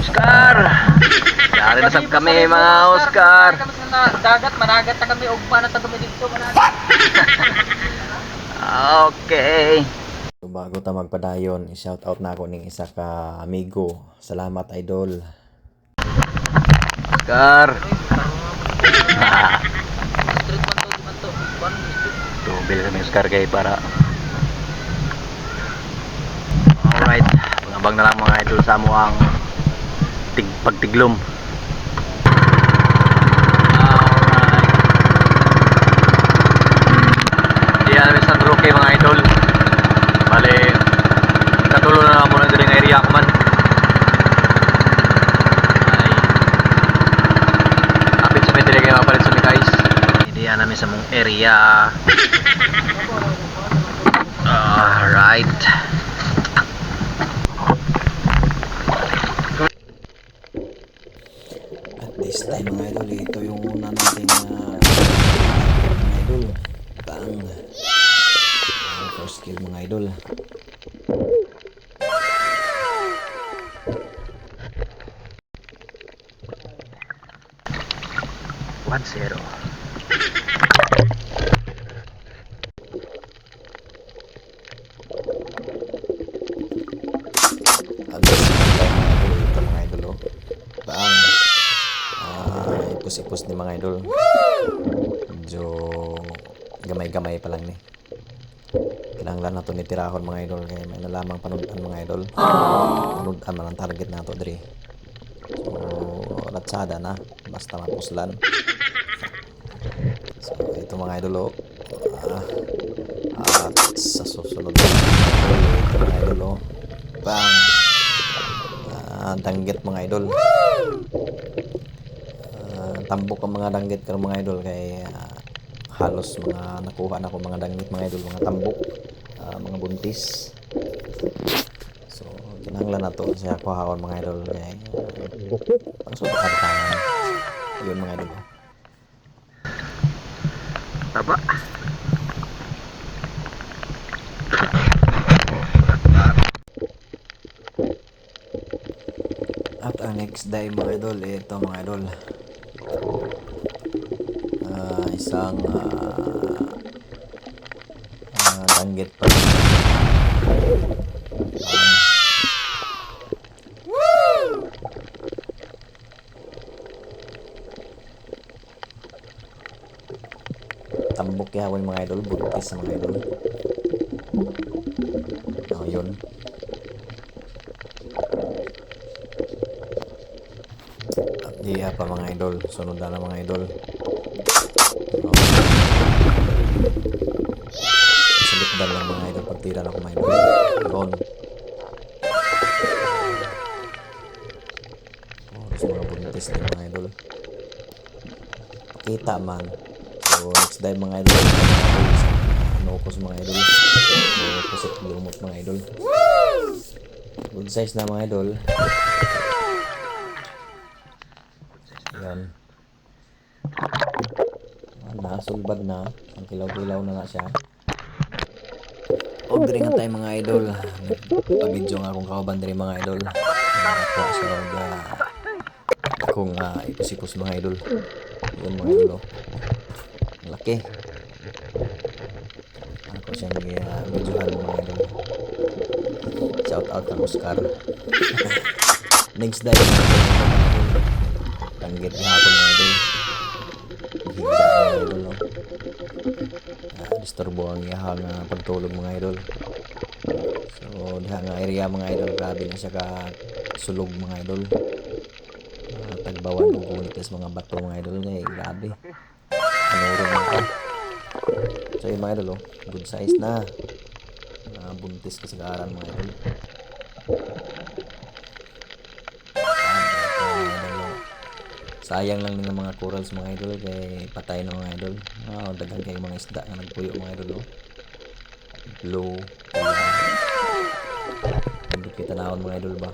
Oscar! Dari na sab kami mga Oscar. Dagat, managat na kami. Ugma na ta kami dito, managat. Okay. So, bago ta magpadayon, i-shout out na ako ning isa ka amigo. Salamat idol. Oscar. Street man to. Tubil kami Oscar kay para. Alright. Pangabang na lang mga idol sa mo ang pagtiglom. Diyan kami sa Roque mga idol. Bale, katulo na lang muna din ng area ko man. Ay. Kapit sa may dili kayo mapalit sa may guys. Diyan namin sa mong area. Alright. At this time mga idol, ito yung una natin mga idol. Bang! First kill mga idol. One zero. Ito mga idol oh. Bang! Ipus-ipus ni mga idol. Medyo gamay-gamay pa lang ni. Kinahanglan na ito ni tirahon mga idol. Kaya may nalamang panudan mga idol. Panudan man ang target na ito diri. So, latsada na. Basta mapuslan. So, ito mga idol oh. At sa susunod ito mga idol oh. Bang! Danggit mga idol. Tambok ang mga danggit karon mga idol kay halos mga nakuha na ko mga danggit mga idol, mga tambok, mga buntis. So kinahanglan na to siya kuhaon mga idol kay pasod ka tangan. Yun mga idol. Taba. At ang next day mga idol, ito mga idol. Isang danggit pa. Tambok yawon mga idol, buntis mga idol. Yun. At diya pa mga idol, sunod na mga idol. Sulikdan lang mga idol, pagtira na ko mga idol. Yun. Sa mga buntis na mga idol. Pakita man. So next day mga idol, ano ko sa mga idol. So kusip lumot mga idol. Good size na mga idol. Yan. Sulbad na. Ang kilaw-kilaw na siya. Order nga tayo mga idol. Pag-video nga akong kauban diri mga idol. Ako sa akong ipus-ipus mga idol. Yun mga idol. Laki. Ako siyang videohan mga idol. Shout out kang Oscar. Next day tanggit ni hapon mga idol. Higda mga idol no. Disturbo ang iyahang pagtulog mga idol. So diha nga area mga idol, grabe na siya ka sulog mga idol. Tagbawan og unitas mga bato mga idol ngay grabe. Anuro man ka. So yung mga idol good size na. Buntis kasagaran mga idol. Sayang lang ng mga corals mga idol kay patay na mga idol. Daghang kay mga isda nga nagpuyo mga idol blue. Hindi kita naon mga idol ba.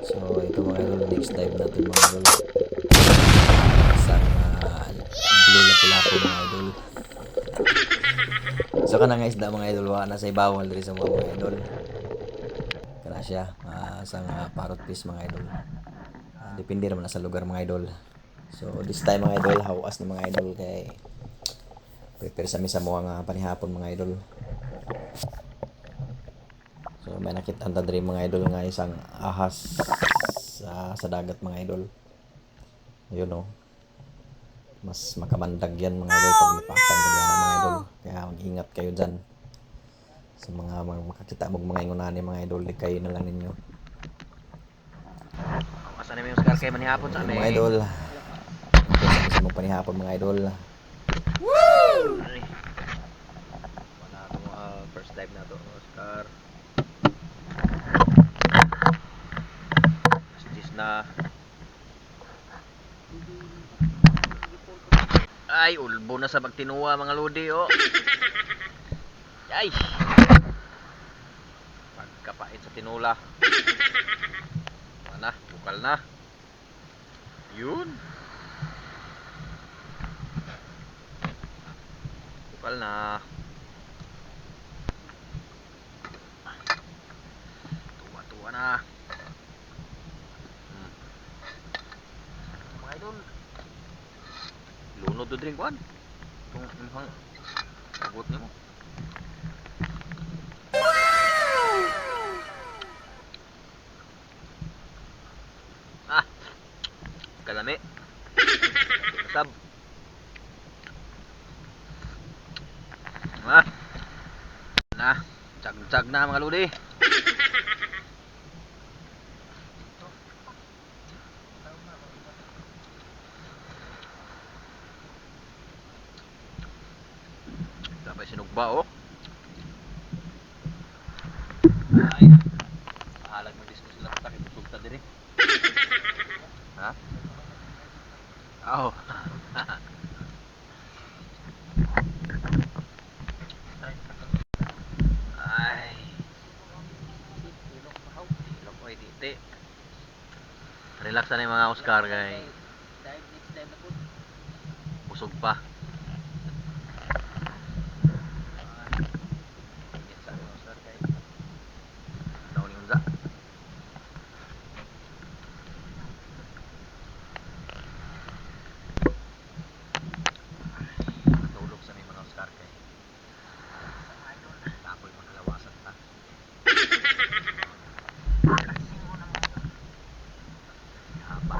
So ito mga idol, next dive natin mga idol. Isang blue lapu-lapu mga idol. So kanang isda mga idol wa na sa ibawal diri sa mga idol. Kana siya isang parrot fish mga idol. Depende naman na sa lugar mga idol. So this time mga idol, hawas ni mga idol kay prepare sa misa mo ang panihapon mga idol. So may nakita ta diri mga idol nga isang ahas sa dagat mga idol. Ayun oh. Mas makabandag yan mga idol pag nipakan ka diyan mga idol. Kaya mag-ingat kayo dyan. Sa mga makakita mong mga ingunani mga idol, di kayo na lang ninyo. Asan namin yung Oscar kay manihapon sa amin. Mga idol. Ito sa mong panihapon mga idol. Ay. Wala to first dive na to Oscar. Astis na. Ay, ulbo na sa pagtinuwa mga lodi oh. Ay. Pagkapait sa tinula. Mana, bukal na. Yun. Bukal na. Tuwa-tuwa na. Mga idol. Lunod do drink one. Kung imong agot nimo. Ah. Kalami. Sab. Ah. Na, cag-cag na mga lodi. Dapat sinugba oh. Ay. Halag mo diskus sila takit busugta diri. Ha? Oh. Ay. Ilok ko titi. Relax na yung mga Oscar kay Next dive na po. busog pa. Sa mga Oscar kay daw ni unsa. Tulog sa mga Oscar kay tapoy makalawasan ta. Haba.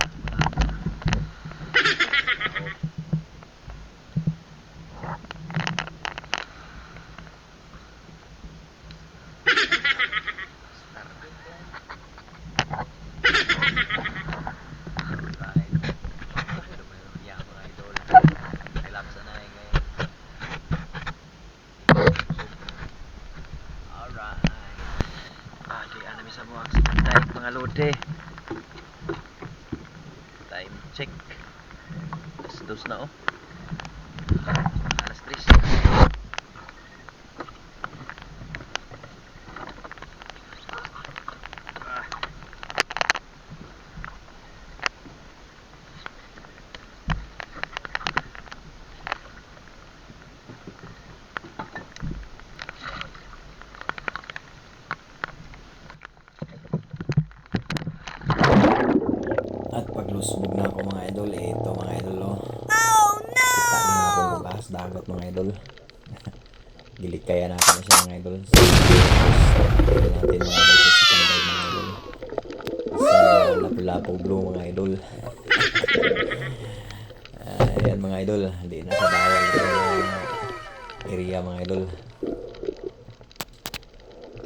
Mga lode. Time check. Alas 2 na oh. Alas 3. At paglusbog na ako mga idol, ito mga idol oh. Oh no! Kita niyo ako bukas dagat mga idol. Gilikaya natin na siya mga idol. So, natin mga idol sa second dive mga idol. Sa lapu-lapu blue mga idol. Ayan mga idol, hindi na sa bawal ito area mga idol.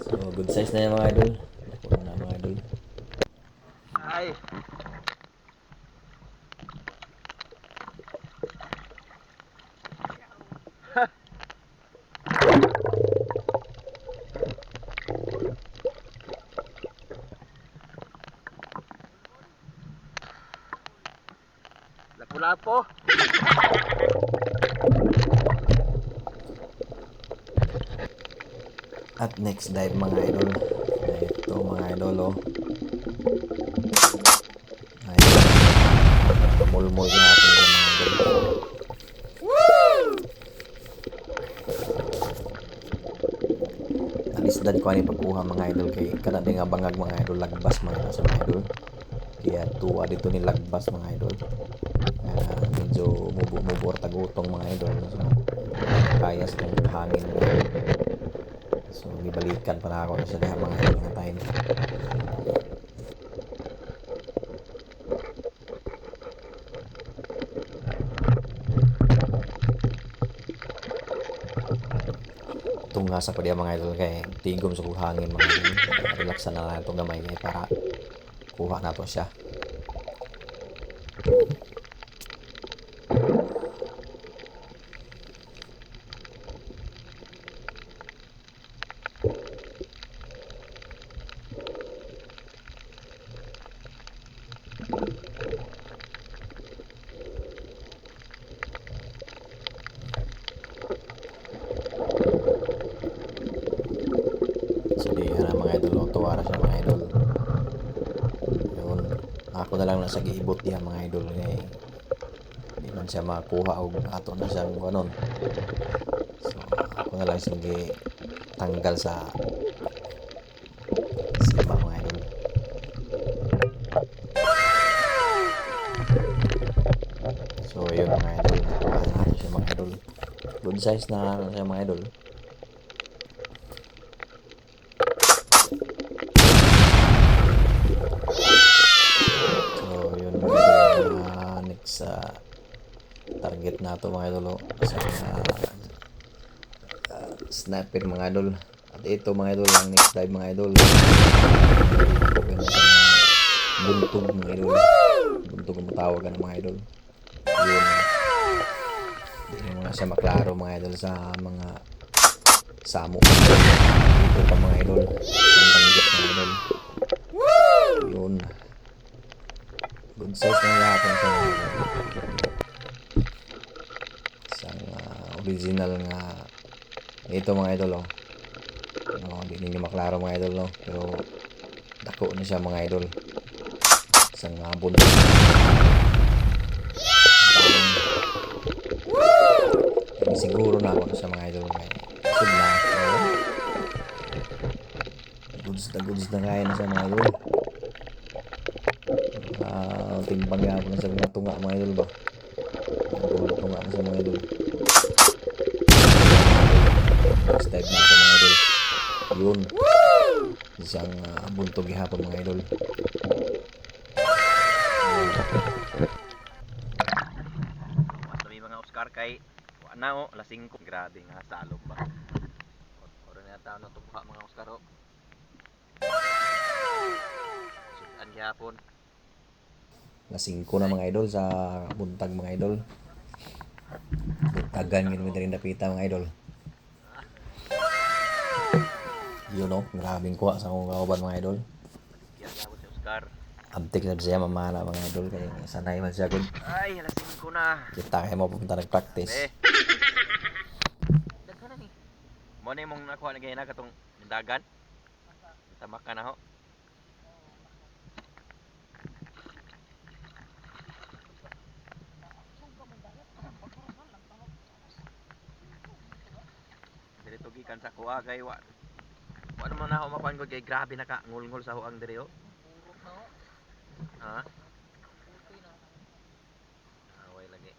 So good size na yan mga idol. Nakuha na mga idol. Ay. Lapu-lapo. At next dive mga idol. Ito mga idol oh. Ayun. Mulmul natin yung mga idol. Alisdan ko pa ni pagkuha mga idol kay kada di nga bangag mga idol lagbas mga sa mga idol. Kaya tuwa dito ni lagbas mga idol. Medyo mubor tagutong mga idol. So, kaya sa itong hangin mga idol. So gibalikan pa na ako sa diha mga idol nga time. Tungasa ko diya mga idol kay tigom sa hangin mga idol. Relaxan na lang itong gamay kay para kuha na to siya. So di na mga idol, tuwara siya mga idol. Yun, ako na lang nasa giibot diya mga idol kay di man siya makuha og ato na siyang ganon. So ako na lang sige tanggal sa iba mga idol. So yun mga idol, ano siya mga idol. Good size na siya mga idol. Sa target na ito mga idol sa sniper mga idol. At ito mga idol ang next dive mga idol. Buntog mga idol. Buntog ang matawag ng mga idol. Yun. Hindi mga siya maklaro mga idol sa mga samo. Ito pa mga idol. Ang tanggit mga idol. Yun. Good size na yapon sa mga idol. Isang original nga ito mga idol hindi ninyo maklaro mga idol pero dako na siya mga idol. Isang buntot. Siguro na ako na siya mga idol sud na. Goods na kaya na siya mga idol. Timbang nga ako na sa mga tunga mga idol ba. Tunga na sa mga idol. Next dive na ito mga idol. Yun. Isang buntog ihapon mga idol. Sabi mga Oscar kay wala alas 5. Grabe nga salog ba. Oro na taon na tubuha mga Oscar ho. Sudan gihapon. Alas 5 na mga idol sa buntag mga idol. Buntagan yun rin napita mga idol. Yun maraming kuha sa akong kauban mga idol. Yan gabon si Oscar. Abtik na siya mamana mga idol kaya sanay man siya good. Ay, alas 5 na. Kita kayo mo pupunta nag-practice. Daghan na ni. Mo na imong nakuha na ganyan katong dagan. Tamak ka na ho. Dito gikan sa kuha kay wa naman na ako mapangod kay grabe naka ngul-ngul sa huang diri ho. Ha? Away lagi.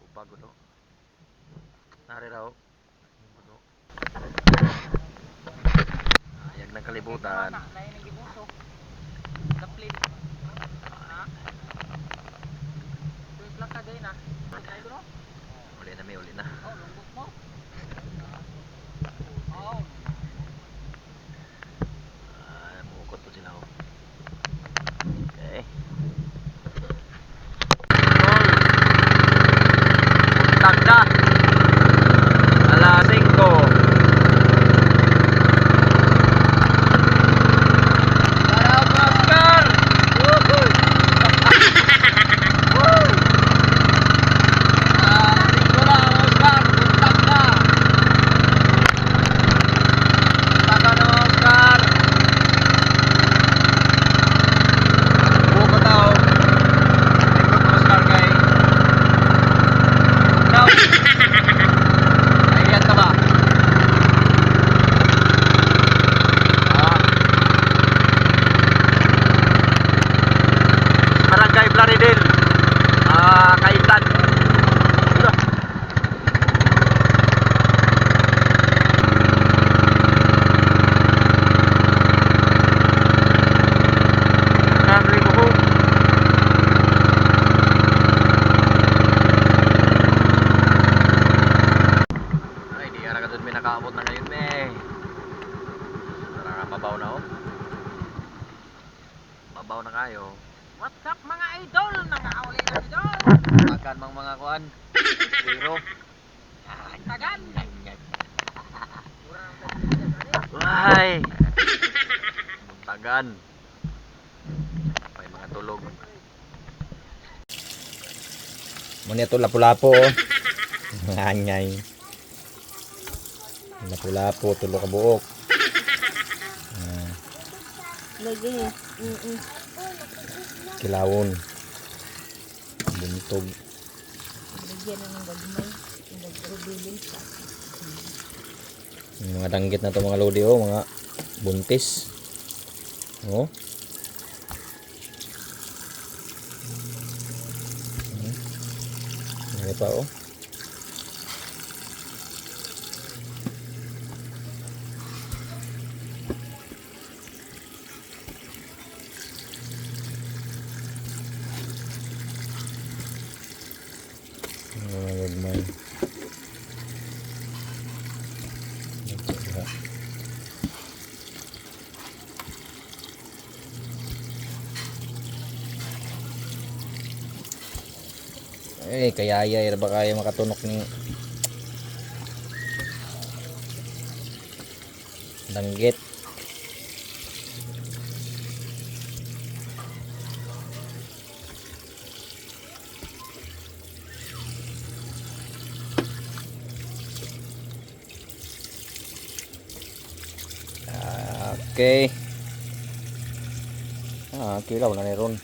Kupag no. Nari raw. Ano? Ayag ng kalibutan. Lain ang gibuso. Kaplit. Ha? Tuwis lang ka din Ay bro. Uli na may uli na. Oh, lungkot mo. Oh. Mukot po sila ho. Okay. Tagda. Alas 5. Mabaw na kayo. What's up mga idol? Nangauli na idol. Tagan mang mga kuan. Pero Tagan. Why? Tagan. May mga tulog. Muna ito lapu-lapo oh. Nganyay. Lapu-lapo, tulo ka buok. Lagi. Kilawon. Buntog. Lagyan na ng gagmay. Ang gagrubilin sa. Yung mga danggit na to mga lodi oh, mga buntis. Oh. Ano pa oh. Mga gagmay. Eh, kayaya ba kaya makatunok ni danggit. Okay. Kilaw na ni ron.